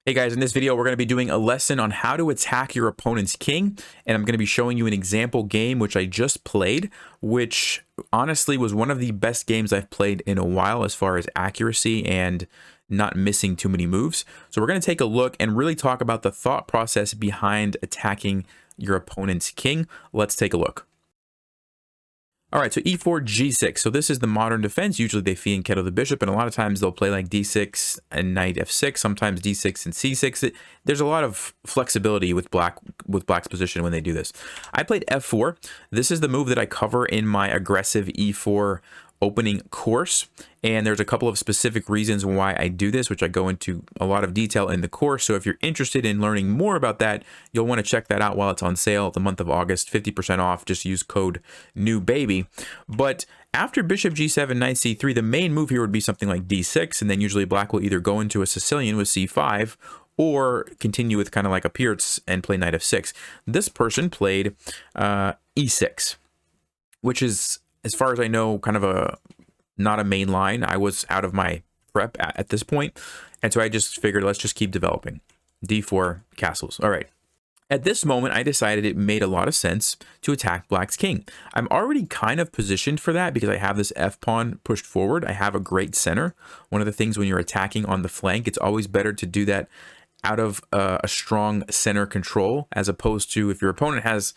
Hey guys, in this video, we're going to be doing a lesson on how to attack your opponent's king, and I'm going to be showing you an example game which I just played, which honestly was one of the best games I've played in a while as far as accuracy and not missing too many moves. So we're going to take a look and really talk about the thought process behind attacking your opponent's king. Let's take a look. All right, so e4, g6. So this is the modern defense. Usually they fee and kettle the bishop, and a lot of times they'll play like d6 and knight f6, sometimes d6 and c6. There's a lot of flexibility with black's position when they do this. I played f4. This is the move that I cover in my aggressive e4 opening course, and there's a couple of specific reasons why I do this, which I go into a lot of detail in the course. So if you're interested in learning more about that, you'll want to check that out while it's on sale the month of August, 50% off. Just use code NEWBABY. But after bishop g7, knight c3, the main move here would be something like d6, and then usually black will either go into a Sicilian with c5 or continue with kind of like a Pirc and play knight f6. This person played e6, which is, as far as I know, kind of not a main line. I was out of my prep at this point, and so I just figured let's just keep developing. d4 castles. All right. At this moment, I decided it made a lot of sense to attack black's king. I'm already kind of positioned for that because I have this f-pawn pushed forward. I have a great center. One of the things when you're attacking on the flank, it's always better to do that out of a strong center control, as opposed to if your opponent has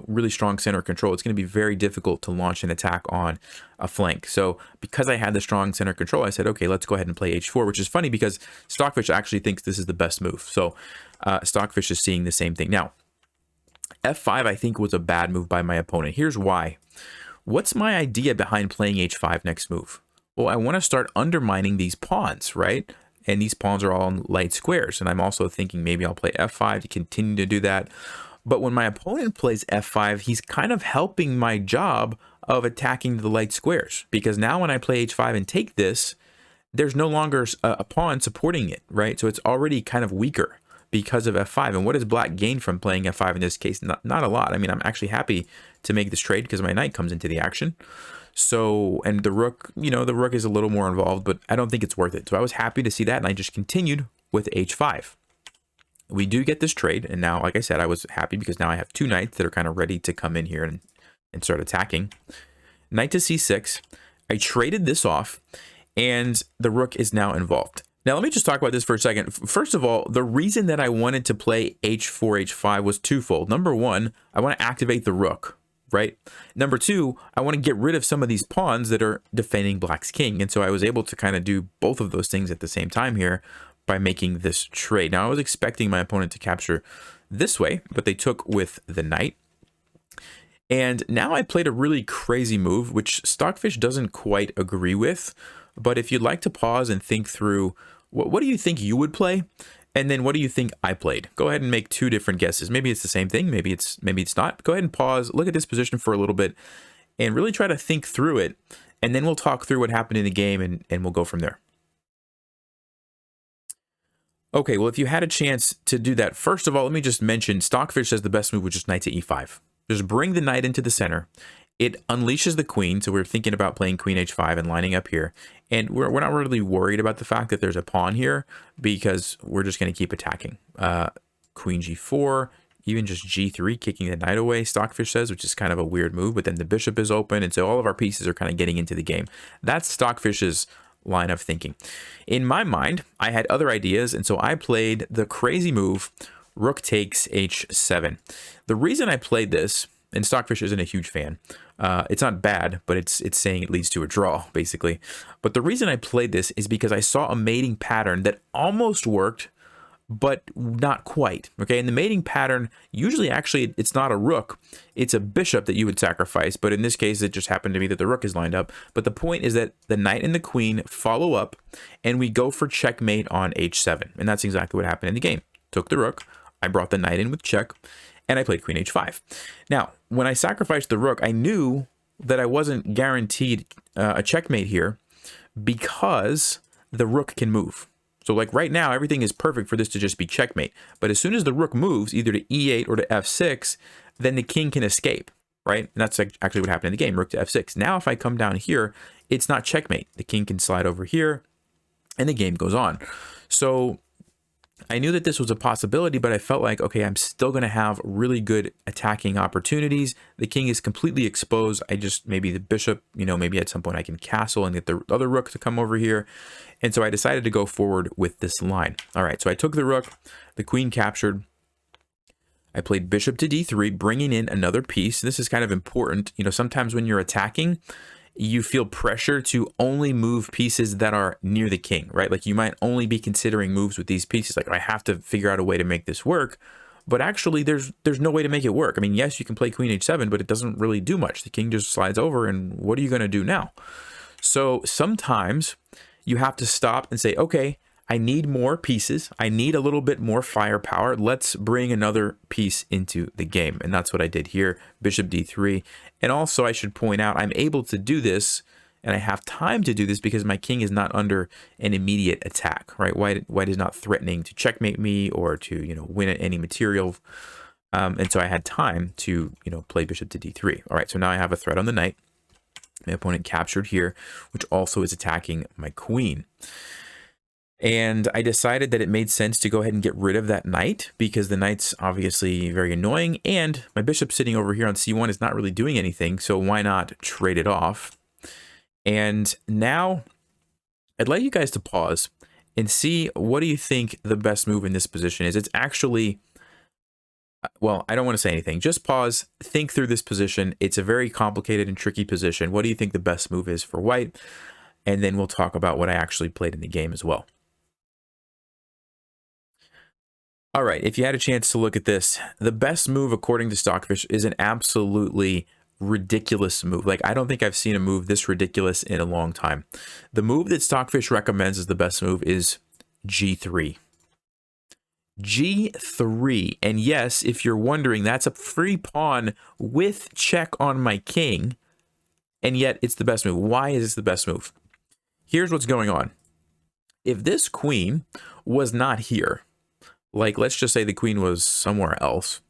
really strong center control, it's going to be very difficult to launch an attack on a flank. So because I had the strong center control, I said, okay, let's go ahead and play h4, which is funny because Stockfish actually thinks this is the best move. So Stockfish is seeing the same thing. Now, f5, I think, was a bad move by my opponent. Here's why. What's my idea behind playing h5 next move? Well, I want to start undermining these pawns, right? And these pawns are all in light squares. And I'm also thinking maybe I'll play f5 to continue to do that. But when my opponent plays f5, he's kind of helping my job of attacking the light squares, because now when I play h5 and take this, there's no longer a pawn supporting it, right? So it's already kind of weaker because of f5. And what does black gain from playing f5 in this case? Not a lot. I mean, I'm actually happy to make this trade because my knight comes into the action. So, and the rook, the rook is a little more involved, but I don't think it's worth it. So I was happy to see that, and I just continued with h5. We do get this trade, and now, like I said, I was happy because now I have two knights that are kind of ready to come in here and start attacking. Knight to c6. I traded this off, and the rook is now involved. Now, let me just talk about this for a second. First of all, the reason that I wanted to play h4, h5 was twofold. Number one, I want to activate the rook, right? Number two, I want to get rid of some of these pawns that are defending black's king. And so I was able to kind of do both of those things at the same time here by making this trade. Now, I was expecting my opponent to capture this way, but they took with the knight. And now I played a really crazy move, which Stockfish doesn't quite agree with. But if you'd like to pause and think through, what do you think you would play? And then what do you think I played? Go ahead and make two different guesses. Maybe it's the same thing. Maybe it's not. Go ahead and pause, look at this position for a little bit, and really try to think through it. And then we'll talk through what happened in the game, and we'll go from there. Okay, well, if you had a chance to do that, first of all, let me just mention Stockfish says the best move was just knight to e5. Just bring the knight into the center. It unleashes the queen, so we're thinking about playing queen h5 and lining up here. And we're not really worried about the fact that there's a pawn here because we're just going to keep attacking. Queen g4, even just g3, kicking the knight away, Stockfish says, which is kind of a weird move, but then the bishop is open, and so all of our pieces are kind of getting into the game. That's Stockfish's line of thinking. In my mind, I had other ideas, and so I played the crazy move, rook takes h7. The reason I played this, and Stockfish isn't a huge fan, it's not bad, but it's saying it leads to a draw, basically. But the reason I played this is because I saw a mating pattern that almost worked, but not quite, okay? In the mating pattern, usually actually it's not a rook, it's a bishop that you would sacrifice, but in this case it just happened to be that the rook is lined up. But the point is that the knight and the queen follow up, and we go for checkmate on h7, and that's exactly what happened in the game. Took the rook, I brought the knight in with check, and I played queen h5. Now, when I sacrificed the rook, I knew that I wasn't guaranteed a checkmate here because the rook can move. So like right now, everything is perfect for this to just be checkmate. But as soon as the rook moves either to e8 or to f6, then the king can escape, right? And that's actually what happened in the game, rook to f6. Now, if I come down here, it's not checkmate. The king can slide over here, and the game goes on. So I knew that this was a possibility, but I felt like, okay, I'm still going to have really good attacking opportunities. The king is completely exposed. I just, maybe the bishop, you know, maybe at some point I can castle and get the other rook to come over here. And so I decided to go forward with this line. All right, so I took the rook, the queen captured. I played bishop to d3, bringing in another piece. This is kind of important. You know, sometimes when you're attacking, you feel pressure to only move pieces that are near the king, right? Like you might only be considering moves with these pieces. Like I have to figure out a way to make this work, but actually there's no way to make it work. I mean, yes, you can play queen h7, but it doesn't really do much. The king just slides over, and what are you going to do now? So sometimes you have to stop and say, okay, I need more pieces. I need a little bit more firepower. Let's bring another piece into the game. And that's what I did here, bishop d3. And also I should point out, I'm able to do this, and I have time to do this because my king is not under an immediate attack, right? White is not threatening to checkmate me or to, you know, win at any material. And so I had time to, you know, play bishop to d3. All right, so now I have a threat on the knight. My opponent captured here, which also is attacking my queen. And I decided that it made sense to go ahead and get rid of that knight because the knight's obviously very annoying, and my bishop sitting over here on c1 is not really doing anything, so why not trade it off? And now I'd like you guys to pause and see, what do you think the best move in this position is? It's actually, well, I don't want to say anything. Just pause, think through this position. It's a very complicated and tricky position. What do you think the best move is for white? And then we'll talk about what I actually played in the game as well. All right, if you had a chance to look at this, the best move according to Stockfish is an absolutely ridiculous move. Like, I don't think I've seen a move this ridiculous in a long time. The move that Stockfish recommends as the best move is g3. g3, and yes, if you're wondering, that's a free pawn with check on my king, and yet it's the best move. Why is this the best move? Here's what's going on. If this queen was not here, like, let's just say the queen was somewhere else.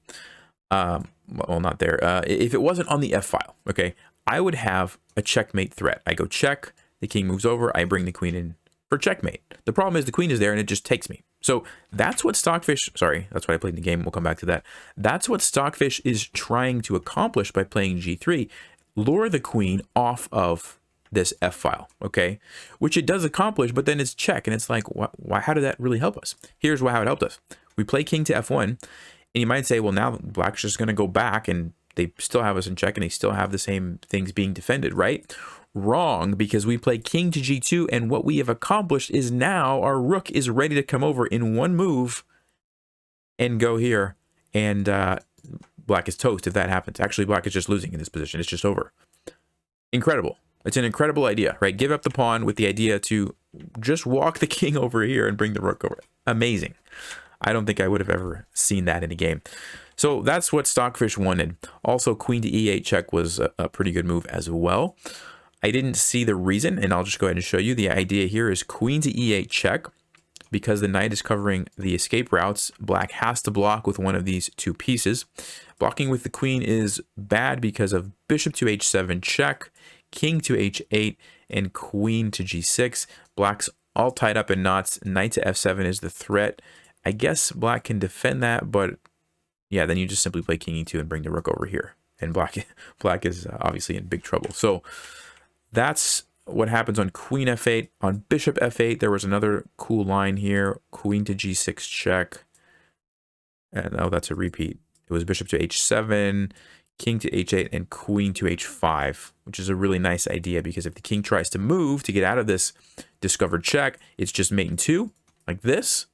Well, not there. If it wasn't on the F file, okay, I would have a checkmate threat. I go check, the king moves over, I bring the queen in for checkmate. The problem is the queen is there and it just takes me. So that's what Stockfish, sorry, that's what I played in the game. We'll come back to that. That's what Stockfish is trying to accomplish by playing g3. Lure the queen off of this F file, okay, which it does accomplish, but then it's check, and it's like, why? How did that really help us? Here's how it helped us. We play king to F1, and you might say, well, now black's just going to go back, and they still have us in check, and they still have the same things being defended, right? Wrong, because we play king to g2, and what we have accomplished is now our rook is ready to come over in one move and go here, and black is toast if that happens. Actually, black is just losing in this position. It's just over. Incredible. It's an incredible idea, right? Give up the pawn with the idea to just walk the king over here and bring the rook over. Amazing. I don't think I would have ever seen that in a game. So that's what Stockfish wanted. Also, queen to e8 check was a pretty good move as well. I didn't see the reason, and I'll just go ahead and show you. The idea here is queen to e8 check. Because the knight is covering the escape routes, black has to block with one of these two pieces. Blocking with the queen is bad because of bishop to h7 check, king to h8, and queen to g6. Black's all tied up in knots. Knight to f7 is the threat. I guess black can defend that, but yeah, then you just simply play king e2 and bring the rook over here. And black is obviously in big trouble. So that's what happens on queen f8. On bishop f8, there was another cool line here. Queen to g6 check. And oh, that's a repeat. It was bishop to h7, king to h8, and queen to h5, which is a really nice idea because if the king tries to move to get out of this discovered check, it's just mate in two, like this.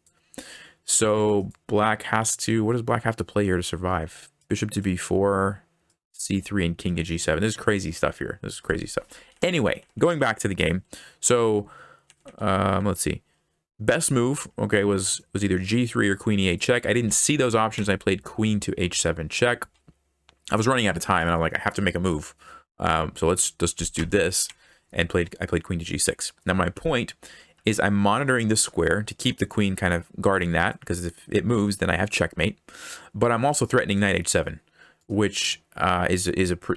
So black has to, what does black have to play here to survive? Bishop to b4, c3, and king to g7. This is crazy stuff here. This is crazy stuff. Anyway, going back to the game. So let's see. Best move, okay, was either g3 or queen e8 check. I didn't see those options. I played queen to h7 check. I was running out of time, and I'm like, I have to make a move. So let's just do this. And I played queen to g6. Now my point is I'm monitoring this square to keep the queen kind of guarding that, because if it moves, then I have checkmate. But I'm also threatening knight h7, which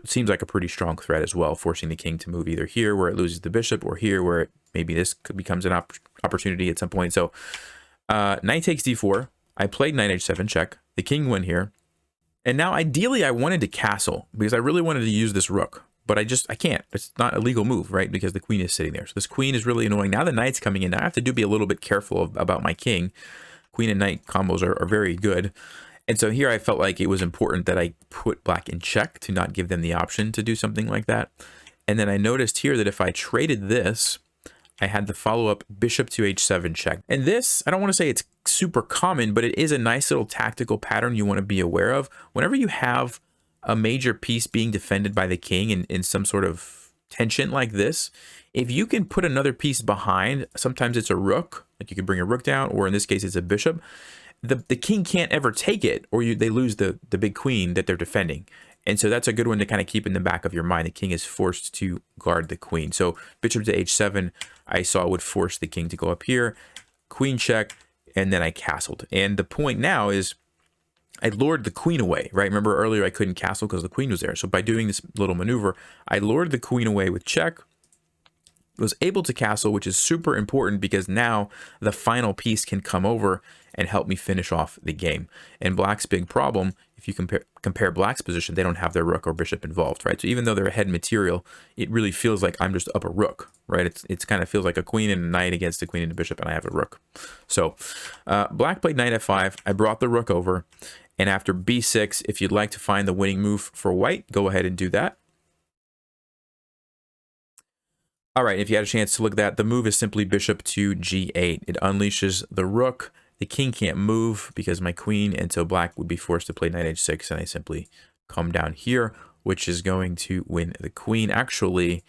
seems like a pretty strong threat as well, forcing the king to move either here where it loses the bishop or here where maybe this becomes an opportunity at some point. So Knight takes d4. I played knight h7 check. The king went here. And now ideally I wanted to castle because I really wanted to use this rook. But I can't. It's not a legal move, right? Because the queen is sitting there. So this queen is really annoying. Now the knight's coming in. Now I have to be a little bit careful about my king. Queen and knight combos are very good. And so here I felt like it was important that I put black in check to not give them the option to do something like that. And then I noticed here that if I traded this, I had the follow-up bishop to h7 check. And this, I don't want to say it's super common, but it is a nice little tactical pattern you want to be aware of. Whenever you have a major piece being defended by the king in some sort of tension like this, if you can put another piece behind, sometimes it's a rook, like you can bring a rook down, or in this case it's a bishop, the king can't ever take it, or they lose the big queen that they're defending. And so that's a good one to kind of keep in the back of your mind. The king is forced to guard the queen. So bishop to h7, I saw would force the king to go up here, queen check, and then I castled. And the point now is I lured the queen away, right? Remember earlier I couldn't castle because the queen was there. So by doing this little maneuver, I lured the queen away with check, was able to castle, which is super important because now the final piece can come over and help me finish off the game. And black's big problem, if you compare black's position, they don't have their rook or bishop involved, right? So even though they're ahead material, it really feels like I'm just up a rook, right? It's kind of feels like a queen and a knight against a queen and a bishop, and I have a rook. So black played knight f5. I brought the rook over. And after b6, if you'd like to find the winning move for white, go ahead and do that. All right, if you had a chance to look at that, the move is simply bishop to g8. It unleashes the rook. The king can't move because my queen, and so black would be forced to play knight h6, and I simply come down here, which is going to win the queen. Actually,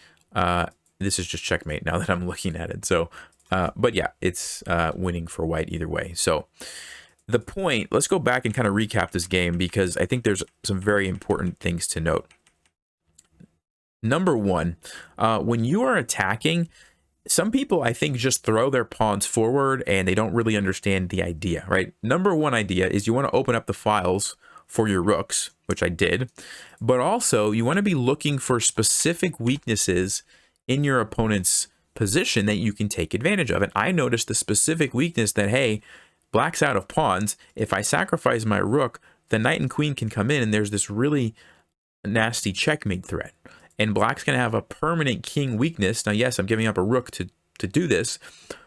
this is just checkmate now that I'm looking at it. So, but yeah, it's winning for white either way. So the point, let's go back and kind of recap this game because I think there's some very important things to note. Number one, when you are attacking, some people, I think, just throw their pawns forward and they don't really understand the idea, right? Number one idea is you want to open up the files for your rooks, which I did, but also you want to be looking for specific weaknesses in your opponent's position that you can take advantage of. And I noticed the specific weakness that, hey, black's out of pawns. If I sacrifice my rook, the knight and queen can come in and there's this really nasty checkmate threat. And black's going to have a permanent king weakness. Now, yes, I'm giving up a rook to do this,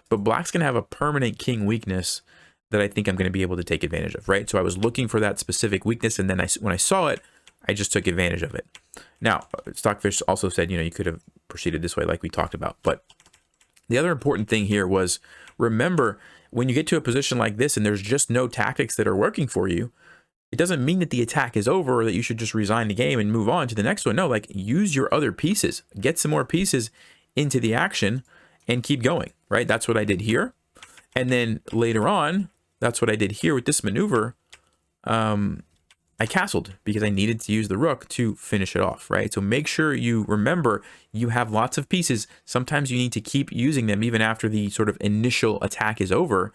but black's going to have a permanent king weakness that I think I'm going to be able to take advantage of, right? So I was looking for that specific weakness, and then when I saw it, I just took advantage of it. Now, Stockfish also said, you could have proceeded this way like we talked about. But the other important thing here was, remember, when you get to a position like this and there's just no tactics that are working for you, it doesn't mean that the attack is over or that you should just resign the game and move on to the next one. No, like use your other pieces, get some more pieces into the action and keep going, right? That's what I did here. And then later on, that's what I did here with this maneuver. I castled because I needed to use the rook to finish it off, right? So make sure you remember you have lots of pieces. Sometimes you need to keep using them even after the sort of initial attack is over.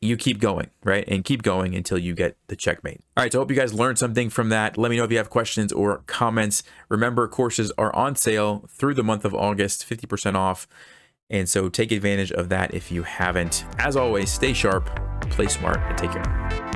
You keep going, right? And keep going until you get the checkmate. All right, so I hope you guys learned something from that. Let me know if you have questions or comments. Remember, courses are on sale through the month of August, 50% off. And so take advantage of that if you haven't. As always, stay sharp, play smart, and take care.